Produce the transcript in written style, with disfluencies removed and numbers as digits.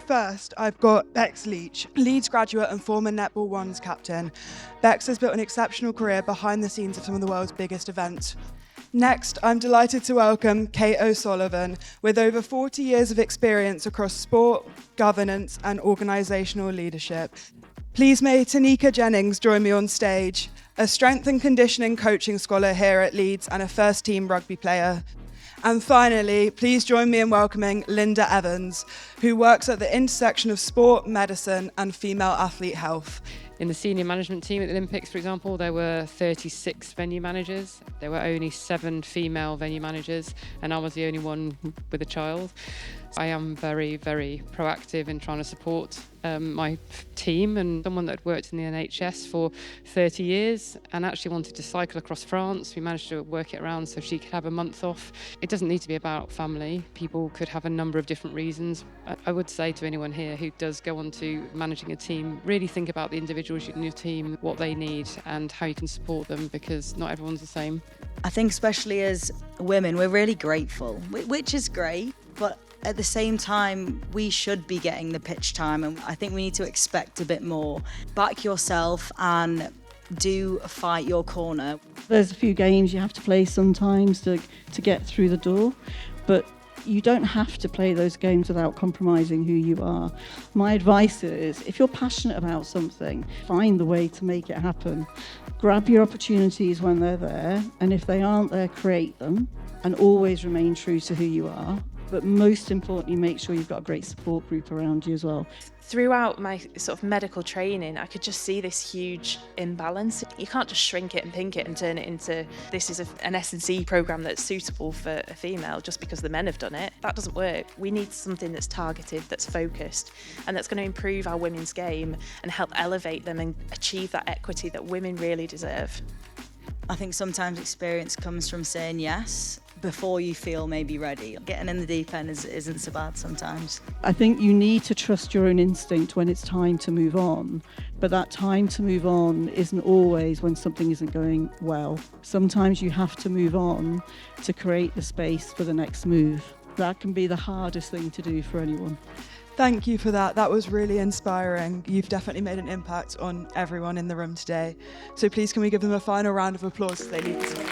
First, I've got Bex Leach, Leeds graduate and former Netball Ones captain. Bex has built an exceptional career behind the scenes of some of the world's biggest events. Next, I'm delighted to welcome Kate O'Sullivan, with over 40 years of experience across sport, governance and organisational leadership. Please may Tanika Jennings join me on stage, a strength and conditioning coaching scholar here at Leeds and a first-team rugby player. And finally, please join me in welcoming Linda Evans, who works at the intersection of sport, medicine and female athlete health. In the senior management team at the Olympics, for example, there were 36 venue managers. There were only 7 female venue managers, and I was the only one with a child. I am very, very proactive in trying to support my team, and someone that had worked in the NHS for 30 years and actually wanted to cycle across France. We managed to work it around so she could have a month off. It doesn't need to be about family. People could have a number of different reasons. I would say to anyone here who does go on to managing a team, really think about the individuals in your team, what they need and how you can support them, because not everyone's the same. I think especially as women, we're really grateful, which is great, but at the same time, we should be getting the pitch time, and I think we need to expect a bit more. Back yourself and do fight your corner. There's a few games you have to play sometimes to get through the door, but you don't have to play those games without compromising who you are. My advice is, if you're passionate about something, find the way to make it happen. Grab your opportunities when they're there, and if they aren't there, create them, and always remain true to who you are. But most importantly, make sure you've got a great support group around you as well. Throughout my sort of medical training, I could just see this huge imbalance. You can't just shrink it and pink it and turn it into this is an S&C programme that's suitable for a female just because the men have done it. That doesn't work. We need something that's targeted, that's focused, and that's going to improve our women's game and help elevate them and achieve that equity that women really deserve. I think sometimes experience comes from saying yes before you feel maybe ready. Getting in the deep end isn't so bad sometimes. I think you need to trust your own instinct when it's time to move on, but that time to move on isn't always when something isn't going well. Sometimes you have to move on to create the space for the next move. That can be the hardest thing to do for anyone. Thank you for that. That was really inspiring. You've definitely made an impact on everyone in the room today. So please can we give them a final round of applause as they leave.